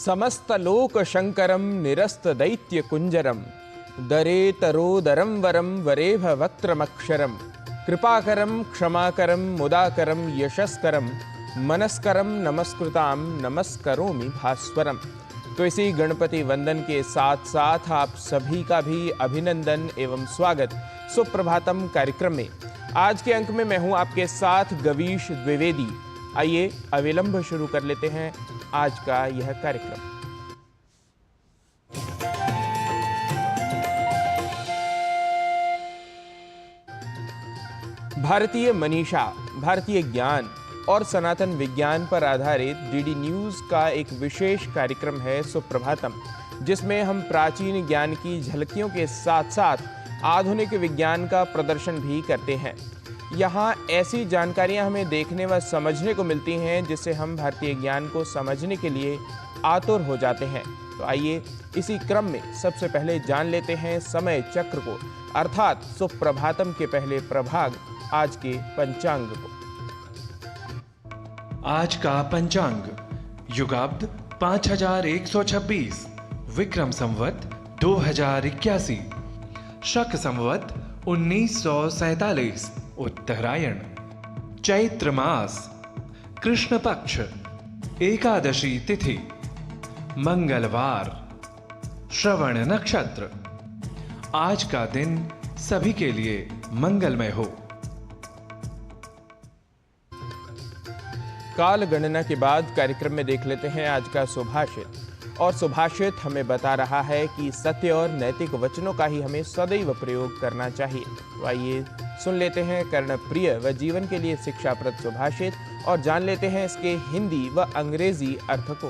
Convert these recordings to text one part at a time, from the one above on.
समस्तलोकशङ्करं निरस्तदैत्यकुञ्जरं दरेतरोदरं वरं वरेभ वक्त्रमक्षरं कृपाकरं क्षमाकरं मुदाकरं यशस्करं मनस्करं नमस्कृतां नमस्करोमि भास्वरम। तो इसी गणपति वंदन के साथ साथ आप सभी का भी अभिनंदन एवं स्वागत सुप्रभातम कार्यक्रम में। आज के अंक में मैं हूं आपके साथ गवीश द्विवेदी। आइए अविलंब शुरू कर लेते हैं आज का यह कार्यक्रम। भारतीय मनीषा, भारतीय ज्ञान और सनातन विज्ञान पर आधारित डीडी न्यूज का एक विशेष कार्यक्रम है सुप्रभातम, जिसमें हम प्राचीन ज्ञान की झलकियों के साथ साथ आधुनिक विज्ञान का प्रदर्शन भी करते हैं। यहाँ ऐसी जानकारियाँ हमें देखने व समझने को मिलती हैं जिससे हम भारतीय ज्ञान को समझने के लिए आतुर हो जाते हैं। तो आइए इसी क्रम में सबसे पहले जान लेते हैं समय चक्र को, अर्थात सुप्रभातम के पहले प्रभाग आज के पंचांग को। आज का पंचांग युगाब्द 5126, विक्रम संवत 2081, शक संवत 1947, उत्तरायण, चैत्र मास, कृष्ण पक्ष, एकादशी तिथि, मंगलवार, श्रवण नक्षत्र। आज का दिन सभी के लिए मंगलमय हो। काल गणना के बाद कार्यक्रम में देख लेते हैं आज का सुभाषित। और सुभाषित हमें बता रहा है कि सत्य और नैतिक वचनों का ही हमें सदैव प्रयोग करना चाहिए। तो आइए सुन लेते हैं कर्णप्रिय व जीवन के लिए शिक्षाप्रद सुभाषित और जान लेते हैं इसके हिंदी व अंग्रेजी अर्थ को।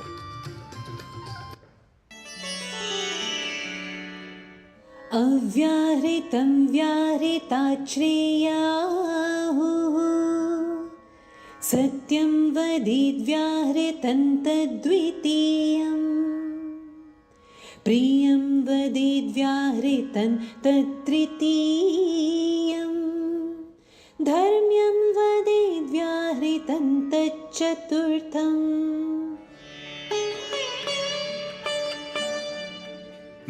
अव्याहृतं व्याहृताश्रेयाहुः सत्यं वदेद्व्याहृतं तद्वितीयम् प्रियं वदेद्व्याहृतं तत्तृतीयम् धर्म्यं वदेद्व्याहृतं तच्चतुर्थम्।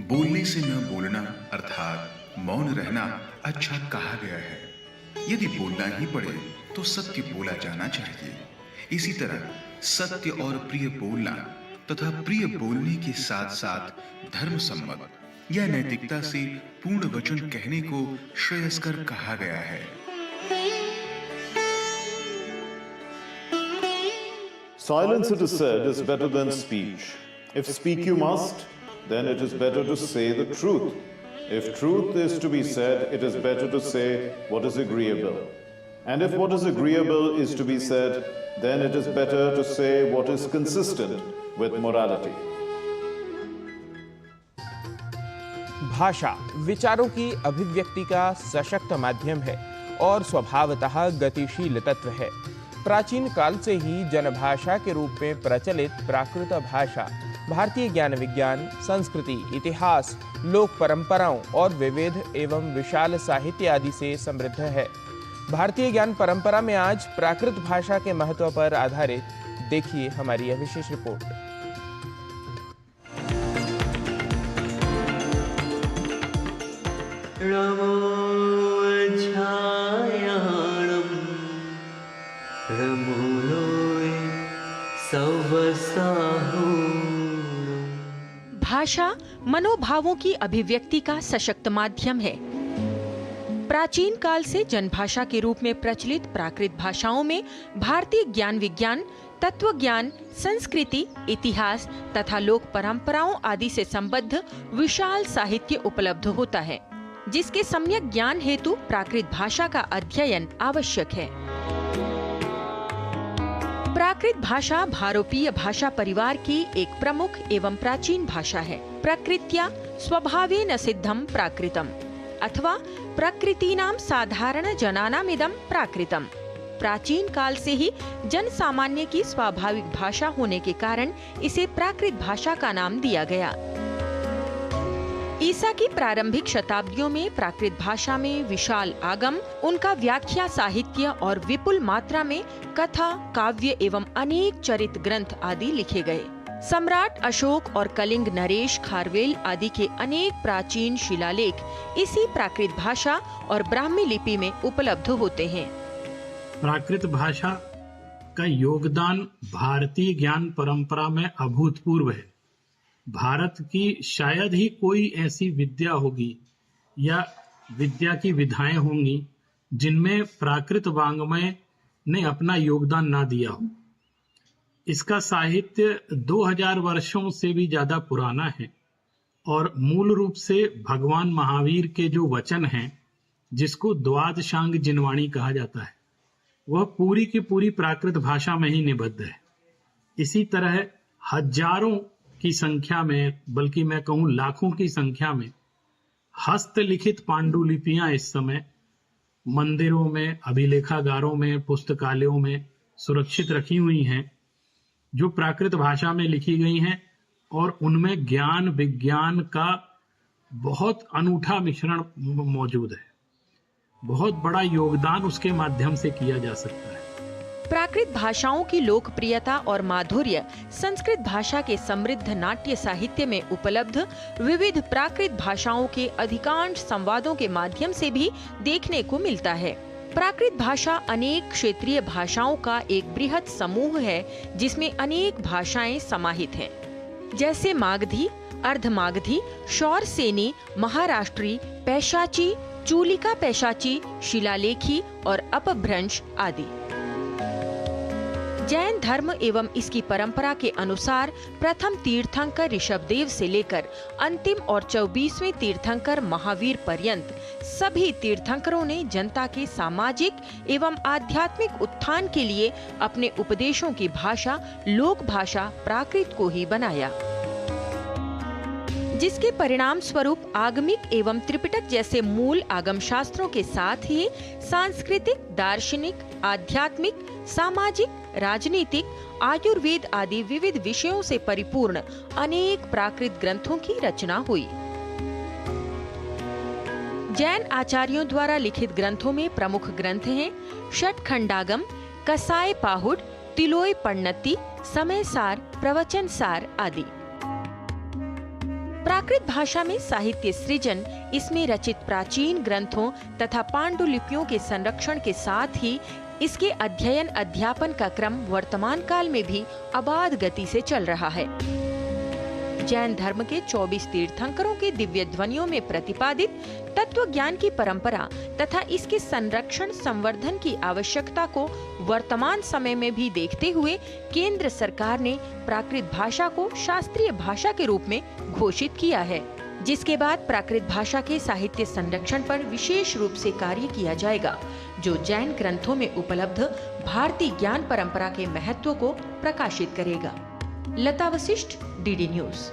बोलने से न बोलना अर्थात मौन रहना अच्छा कहा गया है। यदि बोलना ही पड़े तो सत्य बोला जाना चाहिए। इसी तरह सत्य और प्रिय बोलना तथा प्रिय बोलने के साथ साथ धर्म सम्मत या नैतिकता से पूर्ण वचन कहने को श्रेयस्कर कहा गया है। Silence, it is said, is better than speech. If speak you must, then it is better to say the truth. If truth is to be said, it is better to say what is agreeable. And if what is agreeable is to be said, then it is better to say what is consistent with morality. भाषा विचारों की अभिव्यक्ति का सशक्त माध्यम है और स्वभावतः गतिशील तत्व है। प्राचीन काल से ही जनभाषा के रूप में प्रचलित प्राकृत भाषा भारतीय ज्ञान विज्ञान, संस्कृति, इतिहास, लोक परंपराओं और विविध एवं विशाल साहित्य आदि से समृद्ध है। भारतीय ज्ञान परंपरा में आज प्राकृत भाषा के महत्व पर आधारित देखिए हमारी यह विशेष रिपोर्ट। भाषा मनोभावों की अभिव्यक्ति का सशक्त माध्यम है। प्राचीन काल से जनभाषा के रूप में प्रचलित प्राकृत भाषाओं में भारतीय ज्ञान विज्ञान, तत्व ज्ञान, संस्कृति, इतिहास तथा लोक परंपराओं आदि से संबद्ध विशाल साहित्य उपलब्ध होता है, जिसके सम्यक ज्ञान हेतु प्राकृत भाषा का अध्ययन आवश्यक है। प्राकृत भाषा भारोपीय भाषा परिवार की एक प्रमुख एवं प्राचीन भाषा है। प्रकृत्या स्वभावेन सिद्धम प्राकृतम अथवा प्रकृतीनां साधारण जनानामिदं प्राकृतम। प्राचीन काल से ही जन सामान्य की स्वाभाविक भाषा होने के कारण इसे प्राकृत भाषा का नाम दिया गया। ईसा की प्रारंभिक शताब्दियों में प्राकृत भाषा में विशाल आगम, उनका व्याख्या साहित्य और विपुल मात्रा में कथा, काव्य एवं अनेक चरित ग्रंथ आदि लिखे गए। सम्राट अशोक और कलिंग नरेश खारवेल आदि के अनेक प्राचीन शिलालेख इसी प्राकृत भाषा और ब्राह्मी लिपि में उपलब्ध होते हैं। प्राकृत भाषा का योगदान भारतीय ज्ञान परंपरा में अभूतपूर्व है। भारत की शायद ही कोई ऐसी विद्या होगी या विद्या की विधाएं होंगी जिनमें प्राकृत वाङ्मय ने अपना योगदान ना दिया हो। इसका साहित्य 2000 वर्षों से भी ज्यादा पुराना है और मूल रूप से भगवान महावीर के जो वचन हैं, जिसको द्वादशांग जिनवाणी कहा जाता है, वह पूरी की पूरी प्राकृत भाषा में ही निबद्ध है। इसी तरह हजारों की संख्या में, बल्कि मैं कहूं लाखों की संख्या में हस्तलिखित पांडुलिपियां इस समय मंदिरों में, अभिलेखागारों में, पुस्तकालयों में सुरक्षित रखी हुई हैं, जो प्राकृत भाषा में लिखी गई हैं और उनमें ज्ञान विज्ञान का बहुत अनूठा मिश्रण मौजूद है। बहुत बड़ा योगदान उसके माध्यम से किया जा सकता है। प्राकृत भाषाओं की लोकप्रियता और माधुर्य संस्कृत भाषा के समृद्ध नाट्य साहित्य में उपलब्ध विविध प्राकृत भाषाओं के अधिकांश संवादों के माध्यम से भी देखने को मिलता है। प्राकृत भाषा अनेक क्षेत्रीय भाषाओं का एक बृहत समूह है, जिसमें अनेक भाषाएं समाहित हैं, जैसे मागधी, अर्धमागधी, शौरसेनी, महाराष्ट्री, पैशाची, चूलिका पैशाची, शिलालेखी और अपभ्रंश आदि। जैन धर्म एवं इसकी परंपरा के अनुसार प्रथम तीर्थंकर ऋषभदेव से लेकर अंतिम और 24वें तीर्थंकर महावीर पर्यंत सभी तीर्थंकरों ने जनता के सामाजिक एवं आध्यात्मिक उत्थान के लिए अपने उपदेशों की भाषा लोक भाषा प्राकृत को ही बनाया, जिसके परिणाम स्वरूप आगमिक एवं त्रिपिटक जैसे मूल आगम शास्त्रों के साथ ही सांस्कृतिक, दार्शनिक, आध्यात्मिक, सामाजिक, राजनीतिक, आयुर्वेद आदि विविध विषयों से परिपूर्ण अनेक प्राकृत ग्रंथों की रचना हुई। जैन आचार्यों द्वारा लिखित ग्रंथों में प्रमुख ग्रंथ हैं षटखंडागम, कसाय पाहुड़, तिलोय पण्णति, समय सार, प्रवचन सार आदि। प्राकृत भाषा में साहित्य सृजन, इसमें रचित प्राचीन ग्रंथों तथा पांडुलिपियों के संरक्षण के साथ ही इसके अध्ययन अध्यापन का क्रम वर्तमान काल में भी अबाध गति से चल रहा है। जैन धर्म के 24 तीर्थंकरों के दिव्य ध्वनियों में प्रतिपादित तत्व ज्ञान की परंपरा तथा इसके संरक्षण संवर्धन की आवश्यकता को वर्तमान समय में भी देखते हुए केंद्र सरकार ने प्राकृत भाषा को शास्त्रीय भाषा के रूप में घोषित किया है, जिसके बाद प्राकृत भाषा के साहित्य संरक्षण पर विशेष रूप से कार्य किया जाएगा, जो जैन ग्रंथों में उपलब्ध भारतीय ज्ञान परंपरा के महत्व को प्रकाशित करेगा। लता वशिष्ठ, डीडी न्यूज।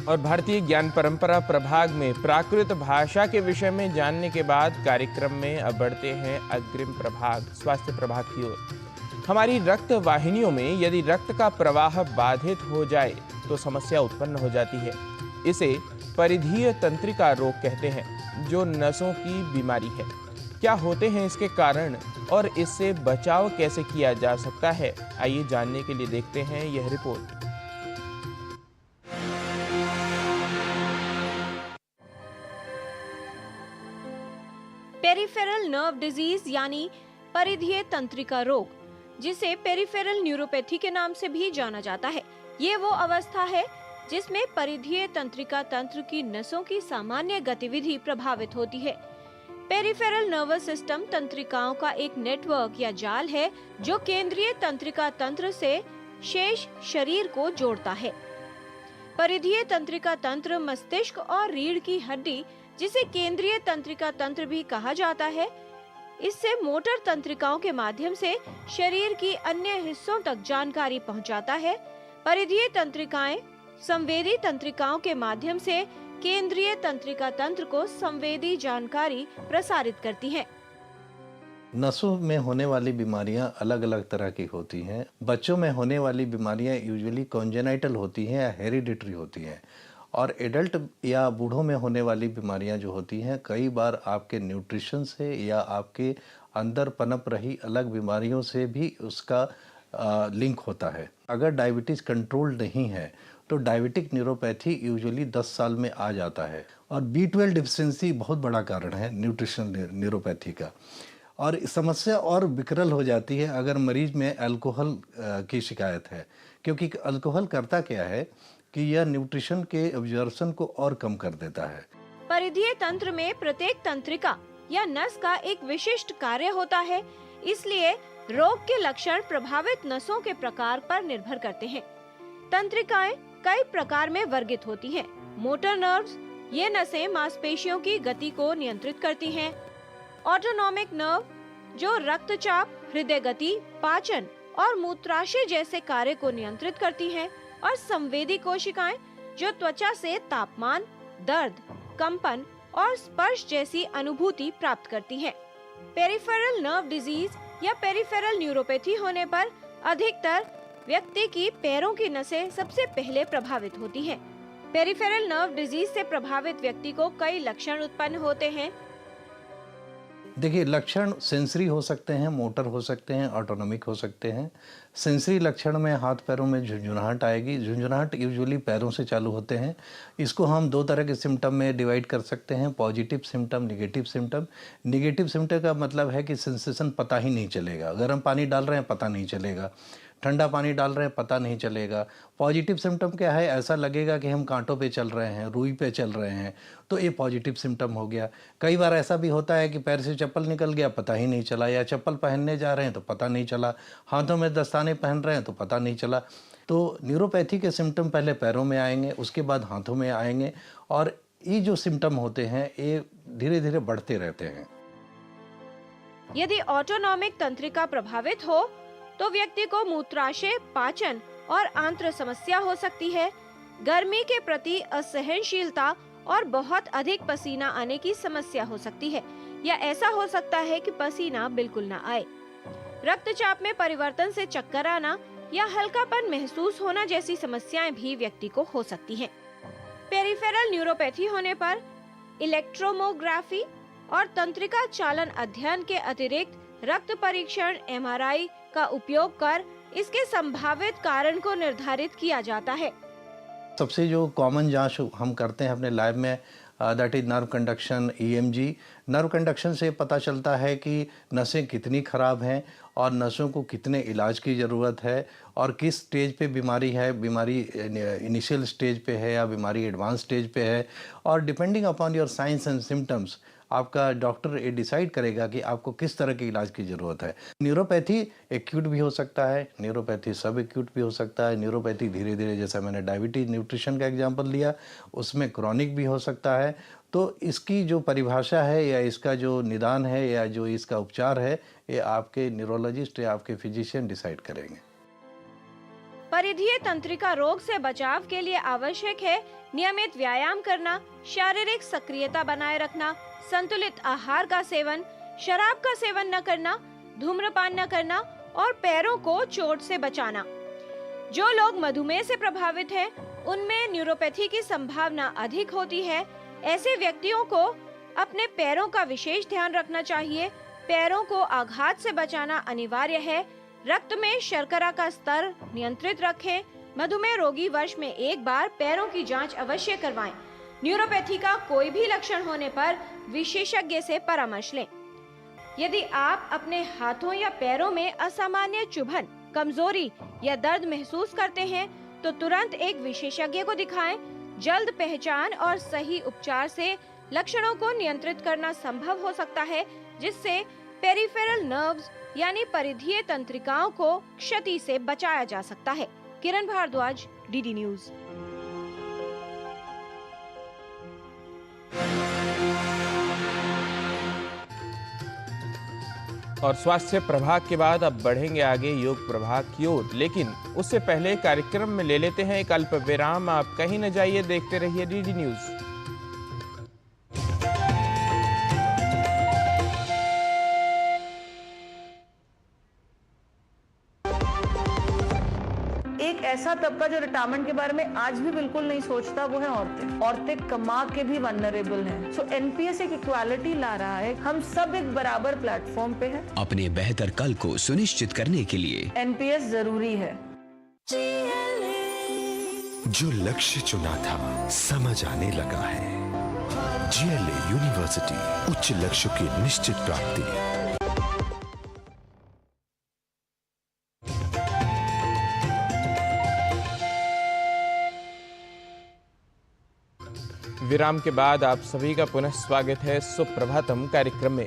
और भारतीय ज्ञान परंपरा प्रभाग में प्राकृत भाषा के विषय में जानने के बाद कार्यक्रम में अब बढ़ते हैं अग्रिम प्रभाग स्वास्थ्य प्रभाग की ओर। हमारी रक्त वाहिनियों में यदि रक्त का प्रवाह बाधित हो जाए तो समस्या उत्पन्न हो जाती है। इसे परिधीय तंत्रिका रोग कहते हैं, जो नसों की बीमारी है। क्या होते हैं इसके कारण और इससे बचाव कैसे किया जा सकता है, आइए जानने के लिए देखते हैं यह रिपोर्ट। पेरिफेरल नर्व डिजीज यानी परिधीय तंत्रिका रोग, जिसे पेरिफेरल न्यूरोपैथी के नाम से भी जाना जाता है, ये वो अवस्था है जिसमें परिधीय तंत्रिका तंत्र की नसों की सामान्य गतिविधि प्रभावित होती है। पेरिफेरल नर्वस सिस्टम तंत्रिकाओं का एक नेटवर्क या जाल है जो केंद्रीय तंत्रिका तंत्र से शेष शरीर को जोड़ता है। परिधीय तंत्रिका तंत्र मस्तिष्क और रीढ़ की हड्डी, जिसे केंद्रीय तंत्रिका तंत्र भी कहा जाता है, इससे मोटर तंत्रिकाओं के माध्यम से शरीर की अन्य हिस्सों तक जानकारी पहुंचाता है। परिधीय तंत्रिकाएं संवेदी तंत्रिकाओं के माध्यम से केंद्रीय तंत्रिका तंत्र को संवेदी जानकारी प्रसारित करती हैं। नसों में होने वाली बीमारियां अलग अलग तरह की होती हैं। बच्चों में होने वाली बीमारियां यूजुअली कॉन्जेनाइटल होती हैं या हेरिडिटरी होती हैं, और एडल्ट या बूढ़ों में होने वाली बीमारियां जो होती हैं कई बार आपके न्यूट्रिशन से या आपके अंदर पनप रही अलग बीमारियों से भी उसका लिंक होता है। अगर डायबिटीज़ कंट्रोल नहीं है तो डायबिटिक न्यूरोपैथी यूजुअली 10 साल में आ जाता है। और B12 डिफिशिएंसी बहुत बड़ा कारण है न्यूट्रिशनल न्यूरोपैथी का। और समस्या और विकराल हो जाती है अगर मरीज में अल्कोहल की शिकायत है, क्योंकि अल्कोहल करता क्या है कि यह न्यूट्रिशन के एब्जॉर्प्शन को और कम कर देता है। परिधीय तंत्र में प्रत्येक तंत्रिका या नस का एक विशिष्ट कार्य होता है, इसलिए रोग के लक्षण प्रभावित नसों के प्रकार पर निर्भर करते हैं। तंत्रिकाएं कई प्रकार में वर्गित होती हैं। मोटर नर्व्स, ये नसें मांसपेशियों की गति को नियंत्रित करती हैं। ऑटोनॉमिक नर्व, जो रक्तचाप, हृदय गति, पाचन और मूत्राशय जैसे कार्य को नियंत्रित करती हैं। और संवेदी कोशिकाएं, जो त्वचा से तापमान, दर्द, कंपन और स्पर्श जैसी अनुभूति प्राप्त करती हैं। पेरिफेरल नर्व डिजीज या पेरिफेरल न्यूरोपैथी होने पर अधिकतर व्यक्ति की पैरों की नसें सबसे पहले प्रभावित होती हैं। पेरिफेरल नर्व डिजीज से प्रभावित व्यक्ति को कई लक्षण उत्पन्न होते हैं। देखिए, लक्षण सेंसरी हो सकते हैं, मोटर हो सकते हैं, ऑटोनॉमिक हो सकते हैं। सेंसरी लक्षण में हाथ पैरों में झुंझुनाहट आएगी। झुंझुनाहट यूजुअली पैरों से चालू होते हैं। इसको हम 2 तरह के सिम्टम में डिवाइड कर सकते हैं, positive symptom, negative symptom. Negative symptom का मतलब है कि सेंसेशन पता ही नहीं चलेगा। गर्म पानी डाल रहे हैं पता नहीं चलेगा, ठंडा पानी डाल रहे हैं पता नहीं चलेगा। पॉजिटिव सिम्टम क्या है? ऐसा लगेगा कि हम कांटों पे चल रहे हैं, रुई पे चल रहे हैं, तो ये पॉजिटिव सिम्टम हो गया। कई बार ऐसा भी होता है कि पैर से चप्पल निकल गया, पता ही नहीं चला, या चप्पल पहनने जा रहे हैं तो पता नहीं चला, हाथों में दस्ताने पहन रहे हैं तो पता नहीं चला। तो न्यूरोपैथी के सिम्टम पहले पैरों में आएंगे, उसके बाद हाथों में आएंगे, और ये जो सिम्टम होते हैं ये धीरे धीरे बढ़ते रहते हैं। यदि ऑटोनॉमिक तंत्रिका प्रभावित हो तो व्यक्ति को मूत्राशय, पाचन और आंत्र समस्या हो सकती है। गर्मी के प्रति असहनशीलता और बहुत अधिक पसीना आने की समस्या हो सकती है, या ऐसा हो सकता है कि पसीना बिल्कुल न आए। रक्तचाप में परिवर्तन से चक्कर आना या हल्कापन महसूस होना जैसी समस्याएं भी व्यक्ति को हो सकती हैं। पेरिफेरल न्यूरोपैथी होने पर इलेक्ट्रोमोग्राफी और तंत्रिका चालन अध्ययन के अतिरिक्त रक्त परीक्षण, MRI का उपयोग कर इसके संभावित कारण को निर्धारित किया जाता है। सबसे जो कॉमन जांच हम करते हैं अपने लैब में, that is nerve conduction, EMG। Nerve conduction से पता चलता है कि नसें कितनी खराब हैं और नसों को कितने इलाज की ज़रूरत है और किस स्टेज पे बीमारी है, बीमारी इनिशियल स्टेज पे है या बीमारी एडवांस स्टेज पे है। और depending upon your science and symptoms आपका डॉक्टर ये डिसाइड करेगा कि आपको किस तरह के इलाज की ज़रूरत है। न्यूरोपैथी एक्यूट भी हो सकता है, न्यूरोपैथी सब एक्यूट भी हो सकता है। न्यूरोपैथी धीरे धीरे, जैसा मैंने डायबिटीज न्यूट्रिशन का एग्जांपल लिया, उसमें क्रॉनिक भी हो सकता है। तो इसकी जो परिभाषा है या इसका जो निदान है या जो इसका उपचार है, ये आपके न्यूरोलॉजिस्ट या आपके फिजिशियन डिसाइड करेंगे। परिधीय तंत्रिका रोग से बचाव के लिए आवश्यक है नियमित व्यायाम करना, शारीरिक सक्रियता बनाए रखना, संतुलित आहार का सेवन, शराब का सेवन न करना, धूम्रपान न करना और पैरों को चोट से बचाना। जो लोग मधुमेह से प्रभावित हैं, उनमें न्यूरोपैथी की संभावना अधिक होती है। ऐसे व्यक्तियों को अपने पैरों का विशेष ध्यान रखना चाहिए। पैरों को आघात से बचाना अनिवार्य है। रक्त में शर्करा का स्तर नियंत्रित रखें। मधुमेह रोगी वर्ष में 1 बार पैरों की जांच अवश्य करवाएं। न्यूरोपैथी का कोई भी लक्षण होने पर विशेषज्ञ से परामर्श लें। यदि आप अपने हाथों या पैरों में असामान्य चुभन, कमजोरी या दर्द महसूस करते हैं तो तुरंत एक विशेषज्ञ को दिखाएं। जल्द पहचान और सही उपचार से लक्षणों को नियंत्रित करना संभव हो सकता है, जिससे पेरिफेरल नर्व्स यानी परिधीय तंत्रिकाओं को क्षति से बचाया जा सकता है। किरण भारद्वाज, DD न्यूज। और स्वास्थ्य प्रभाग के बाद अब बढ़ेंगे आगे योग प्रभाग की ओर, लेकिन उससे पहले कार्यक्रम में ले लेते हैं एक अल्प विराम। आप कहीं न जाइए, देखते रहिए DD न्यूज। एक ऐसा तबका जो रिटायरमेंट के बारे में आज भी बिल्कुल नहीं सोचता वो है औरतें। औरतें कमा के भी वल्नरेबल हैं। सो एनपीएस एक इक्वालिटी ला रहा है, हम सब एक बराबर प्लेटफॉर्म पे हैं। अपने बेहतर कल को सुनिश्चित करने के लिए एनपीएस जरूरी है। जो लक्ष्य चुना था समझ आने लगा है। जीएलए यूनिवर्सिटी, उच्च लक्ष्य की निश्चित प्राप्ति। विराम के बाद आप सभी का पुनः स्वागत है सुप्रभातम कार्यक्रम में।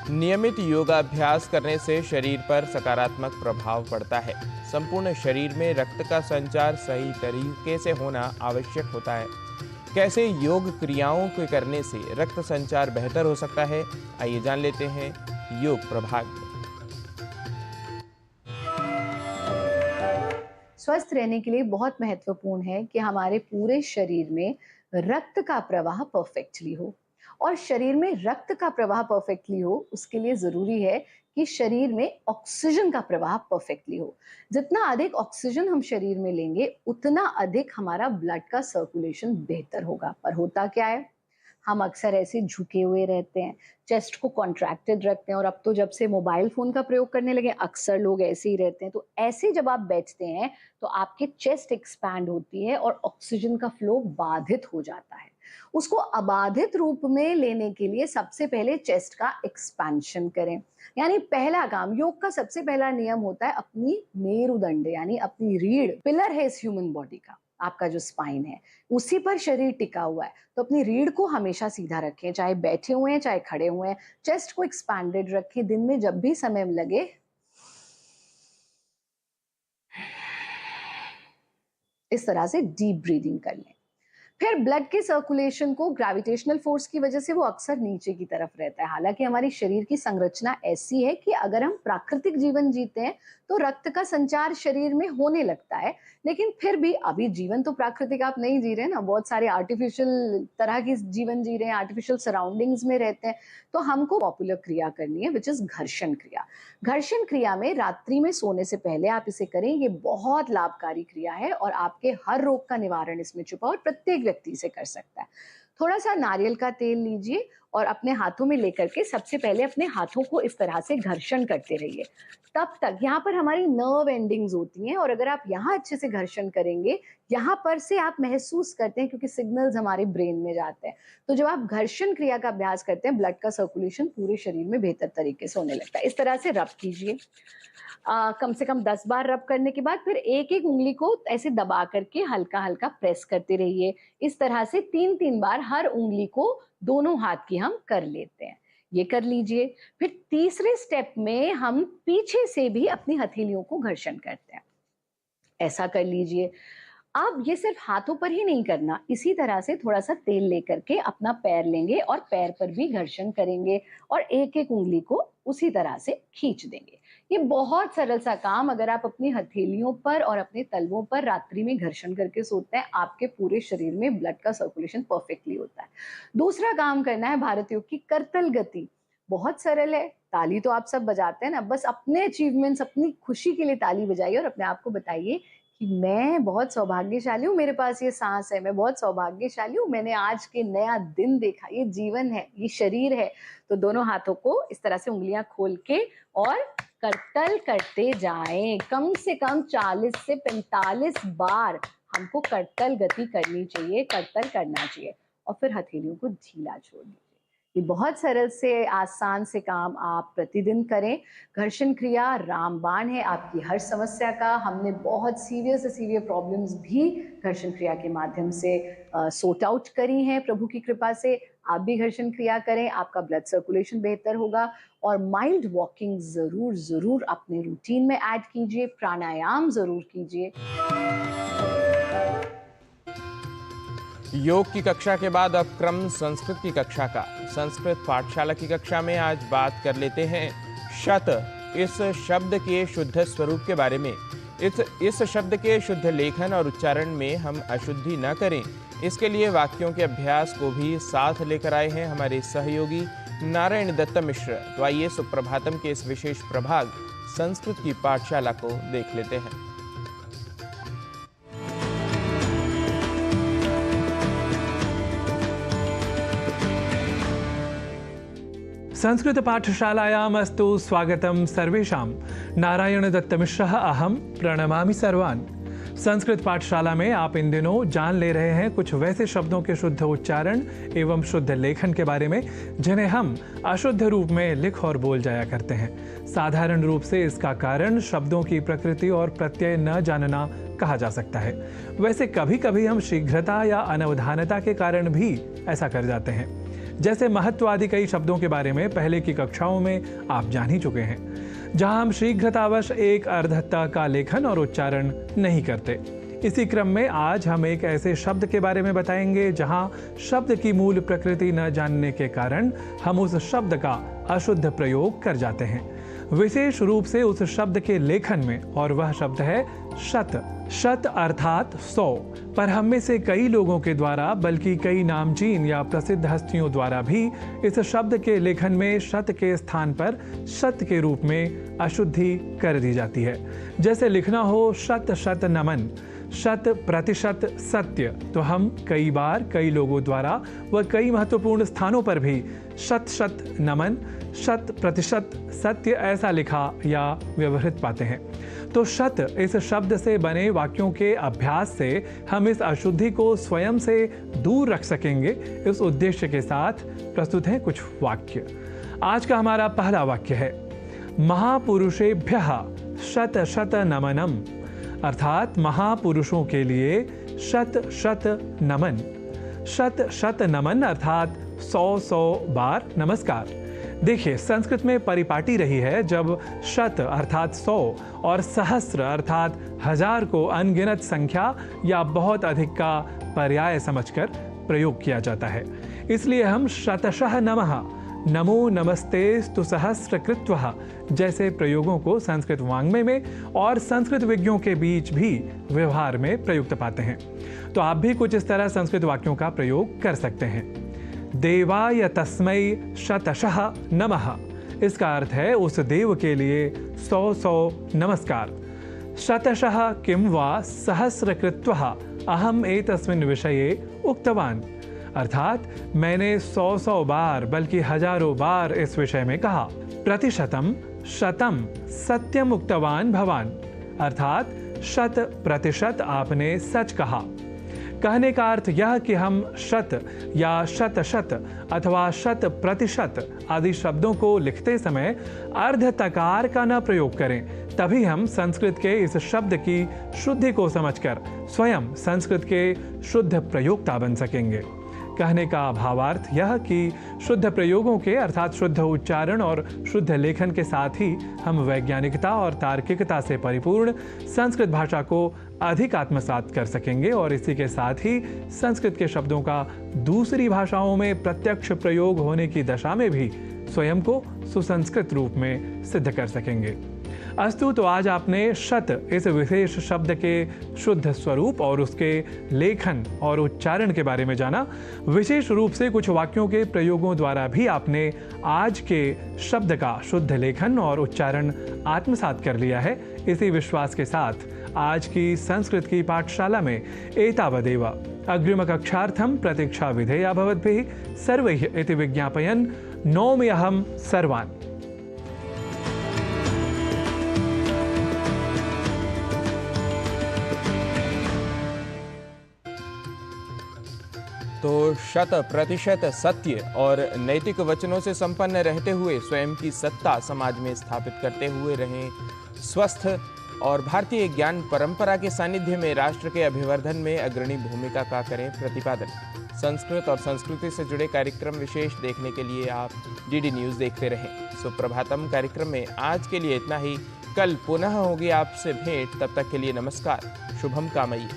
नियमित योगाभ्यास करने से शरीर पर सकारात्मक प्रभाव पड़ता है। संपूर्ण शरीर में रक्त का संचार सही तरीके से होना आवश्यक होता है। कैसे योग क्रियाओं के करने से रक्त संचार बेहतर हो सकता है, आइए जान लेते हैं योग प्रभाग में। स्वस्थ रहने के लिए बहुत महत्वपूर्ण है कि हमारे पूरे शरीर में रक्त का प्रवाह परफेक्टली हो, और शरीर में रक्त का प्रवाह परफेक्टली हो उसके लिए जरूरी है कि शरीर में ऑक्सीजन का प्रवाह परफेक्टली हो। जितना अधिक ऑक्सीजन हम शरीर में लेंगे उतना अधिक हमारा ब्लड का सर्कुलेशन बेहतर होगा। पर होता क्या है, हम अक्सर ऐसे झुके हुए रहते हैं, चेस्ट को कॉन्ट्रैक्टेड रखते हैं, और अब तो जब से मोबाइल फोन का प्रयोग करने लगे अक्सर लोग ऐसे ही रहते हैं। तो ऐसे जब आप बैठते हैं तो आपके चेस्ट एक्सपैंड होती है और ऑक्सीजन का फ्लो बाधित हो जाता है। उसको अबाधित रूप में लेने के लिए सबसे पहले चेस्ट का एक्सपेंशन करें। यानी पहला काम, योग का सबसे पहला नियम होता है अपनी मेरुदंड यानी अपनी रीढ़, पिलर है इस ह्यूमन बॉडी का, आपका जो स्पाइन है उसी पर शरीर टिका हुआ है। तो अपनी रीढ़ को हमेशा सीधा रखें, चाहे बैठे हुए हैं चाहे खड़े हुए हैं। चेस्ट को एक्सपैंडेड रखें। दिन में जब भी समय लगे इस तरह से डीप ब्रीदिंग कर लें। फिर ब्लड के सर्कुलेशन को ग्रेविटेशनल फोर्स की वजह से वो अक्सर नीचे की तरफ रहता है। हालांकि हमारी शरीर की संरचना ऐसी है कि अगर हम प्राकृतिक जीवन जीते हैं तो रक्त का संचार शरीर में होने लगता है, लेकिन फिर भी अभी जीवन तो प्राकृतिक आप नहीं जी रहे हैं ना, बहुत सारे आर्टिफिशियल तरह की जीवन जी रहे हैं, आर्टिफिशियल सराउंडिंग्स में रहते हैं। तो हमको पॉपुलर क्रिया करनी है विच इज घर्षण क्रिया। घर्षण क्रिया में रात्रि में सोने से पहले आप इसे करें, ये बहुत लाभकारी क्रिया है और आपके हर रोग का निवारण इसमें छुपा और प्रत्येक व्यक्ति इसे कर सकता है। थोड़ा सा नारियल का तेल लीजिए और अपने हाथों में लेकर के सबसे पहले अपने हाथों को इस तरह से घर्षण करते रहिए। तब तक यहाँ पर हमारी नर्व एंडिंग्स होती हैं और अगर आप यहाँ अच्छे से घर्षण करेंगे, यहाँ पर से आप महसूस करते हैं क्योंकि सिग्नल्स हमारे ब्रेन में जाते हैं। तो जब आप घर्षण क्रिया का अभ्यास करते हैं ब्लड का सर्कुलेशन पूरे शरीर में बेहतर तरीके से होने लगता है। इस तरह से रब कीजिए। कम से कम 10 बार रब करने के बाद फिर एक एक उंगली को ऐसे दबा करके हल्का हल्का प्रेस करते रहिए। इस तरह से 3-3 बार हर उंगली को दोनों हाथ की हम कर लेते हैं। ये कर लीजिए। फिर तीसरे स्टेप में हम पीछे से भी अपनी हथेलियों को घर्षण करते हैं। ऐसा कर लीजिए। अब ये सिर्फ हाथों पर ही नहीं करना, इसी तरह से थोड़ा सा तेल लेकर के अपना पैर लेंगे और पैर पर भी घर्षण करेंगे और एक एक उंगली को उसी तरह से खींच देंगे। ये बहुत सरल सा काम अगर आप अपनी हथेलियों पर और अपने तलवों पर रात्रि में घर्षण करके सोते हैं, आपके पूरे शरीर में ब्लड का सर्कुलेशन परफेक्टली होता है। दूसरा काम करना है भारत योग की करतल गति। बहुत सरल है। ताली तो आप सब बजाते हैं ना, बस अपने अचीवमेंट्स, अपनी खुशी के लिए ताली बजाइए और अपने आप को बताइए कि मैं बहुत सौभाग्यशाली हूँ, मेरे पास ये सांस है, मैं बहुत सौभाग्यशाली हूँ, मैंने आज के नया दिन देखा, ये जीवन है, ये शरीर है। तो दोनों हाथों को इस तरह से उंगलियां खोल के और करतल करते जाएं। कम से कम 40 से 45 बार हमको करतल गति करनी चाहिए, करतल करना चाहिए और फिर हथेलियों को ढीला छोड़ दीजिए। ये बहुत सरल से आसान से काम आप प्रतिदिन करें। घर्षण क्रिया रामबाण है आपकी हर समस्या का। हमने बहुत सीवियर प्रॉब्लम्स भी घर्षण क्रिया के माध्यम से सॉर्ट आउट करी हैं प्रभु की कृपा से। आप भी घर्षण क्रिया करें, आपका ब्लड सर्कुलेशन बेहतर होगा। और माइल्ड वॉकिंग जरूर अपने रूटीन में ऐड कीजिए। प्राणायाम जरूर कीजिए। योग की कक्षा के बाद अब क्रम संस्कृत की कक्षा का। संस्कृत पाठशाला की कक्षा में आज बात कर लेते हैं शत इस शब्द के शुद्ध स्वरूप के बारे में। इस शब्द के शुद्ध लेखन और उच्चारण में हम अशुद्धि न करें, इसके लिए वाक्यों के अभ्यास को भी साथ लेकर आए हैं हमारे सहयोगी नारायण दत्त मिश्र। तो आइए सुप्रभातम के इस विशेष प्रभाग संस्कृत की पाठशाला को देख लेते हैं। संस्कृत पाठशालायाम् अस्तु स्वागतम सर्वेषां। नारायण दत्त मिश्रः अहम प्रणमामि सर्वान्। संस्कृत पाठशाला में आप इन दिनों जान ले रहे हैं कुछ वैसे शब्दों के शुद्ध उच्चारण एवं शुद्ध लेखन के बारे में जिन्हें हम अशुद्ध रूप में लिख और बोल जाया करते हैं। साधारण रूप से इसका कारण शब्दों की प्रकृति और प्रत्यय न जानना कहा जा सकता है। वैसे कभी कभी हम शीघ्रता या अनवधानता के कारण भी ऐसा कर जाते हैं। जैसे महत्व आदि कई शब्दों के बारे में पहले की कक्षाओं में आप जान ही चुके हैं, जहां हम शीघ्रतावश एक अर्धता का लेखन और उच्चारण नहीं करते। इसी क्रम में आज हम एक ऐसे शब्द के बारे में बताएंगे जहां शब्द की मूल प्रकृति न जानने के कारण हम उस शब्द का अशुद्ध प्रयोग कर जाते हैं, विशेष रूप से उस शब्द के लेखन में, और वह शब्द है शत। शत अर्थात 100। पर हम में से कई लोगों के द्वारा, बल्कि कई नामचीन या प्रसिद्ध हस्तियों द्वारा भी इस शब्द के लेखन में शत के स्थान पर शत के रूप में अशुद्धि कर दी जाती है। जैसे लिखना हो शत शत नमन, शत प्रतिशत सत्य, तो हम कई बार कई लोगों द्वारा व कई महत्वपूर्ण स्थानों पर भी शत शत नमन, शत प्रतिशत सत्य ऐसा लिखा या व्यवहृत पाते हैं। तो शत इस शब्द से बने वाक्यों के अभ्यास से हम इस अशुद्धि को स्वयं से दूर रख सकेंगे। इस उद्देश्य के साथ प्रस्तुत हैं कुछ वाक्य। आज का हमारा पहला वाक्य है महापुरुषेभ्यः शत शत नमनम, अर्थात महापुरुषों के लिए शत शत नमन। शत शत नमन अर्थात 100 बार नमस्कार। देखिए, संस्कृत में परिपाटी रही है जब शत अर्थात 100 और सहस्र अर्थात 1000 को अनगिनत संख्या या बहुत अधिक का पर्याय समझकर प्रयोग किया जाता है। इसलिए हम शतशः नमः, नमो नमस्तेस्तु सहस्रकृत्वः जैसे प्रयोगों को संस्कृत वाङ्मय में और संस्कृत विज्ञों के बीच भी व्यवहार में प्रयुक्त पाते हैं। तो आप भी कुछ इस तरह संस्कृत वाक्यों का प्रयोग कर सकते हैं। देवाय तस्मै शतशः नमः, इसका अर्थ है उस देव के लिए 100 नमस्कार। शतशः किं वा सहस्रकृत्वः अहम एतस्मिन् विषये उक्तवान्, अर्थात मैंने 100 बार बल्कि हजारों बार इस विषय में कहा। प्रतिशतम शतम सत्यम उक्तवान भवान, अर्थात 100% आपने सच कहा। कहने का अर्थ यह कि हम शत या शत शत अथवा 100% आदि शब्दों को लिखते समय अर्ध तकार का न प्रयोग करें, तभी हम संस्कृत के इस शब्द की शुद्धि को समझकर स्वयं संस्कृत के शुद्ध प्रयोक्ता बन सकेंगे। कहने का भावार्थ यह कि शुद्ध प्रयोगों के अर्थात शुद्ध उच्चारण और शुद्ध लेखन के साथ ही हम वैज्ञानिकता और तार्किकता से परिपूर्ण संस्कृत भाषा को अधिक आत्मसात कर सकेंगे और इसी के साथ ही संस्कृत के शब्दों का दूसरी भाषाओं में प्रत्यक्ष प्रयोग होने की दशा में भी स्वयं को सुसंस्कृत रूप में सिद्ध कर सकेंगे। अस्तु, तो आज आपने शत इस विशेष शब्द के शुद्ध स्वरूप और उसके लेखन और उच्चारण के बारे में जाना। विशेष रूप से कुछ वाक्यों के प्रयोगों द्वारा भी आपने आज के शब्द का शुद्ध लेखन और उच्चारण आत्मसात कर लिया है। इसी विश्वास के साथ आज की संस्कृत की पाठशाला में एतावदेव। अग्रिम कक्षार्थं प्रतीक्षा विधेया भवद्भिः सर्वैः इति विज्ञापयन् नौमि अहं सर्वान्। तो 100% सत्य और नैतिक वचनों से संपन्न रहते हुए स्वयं की सत्ता समाज में स्थापित करते हुए रहें स्वस्थ और भारतीय ज्ञान परंपरा के सानिध्य में राष्ट्र के अभिवर्धन में अग्रणी भूमिका का करें प्रतिपादन। संस्कृत और संस्कृति से जुड़े कार्यक्रम विशेष देखने के लिए आप डीडी न्यूज़ देखते रहें। सुप्रभातम कार्यक्रम में आज के लिए इतना ही। कल पुनः होगी आपसे भेंट, तब तक के लिए नमस्कार, शुभम कामयी।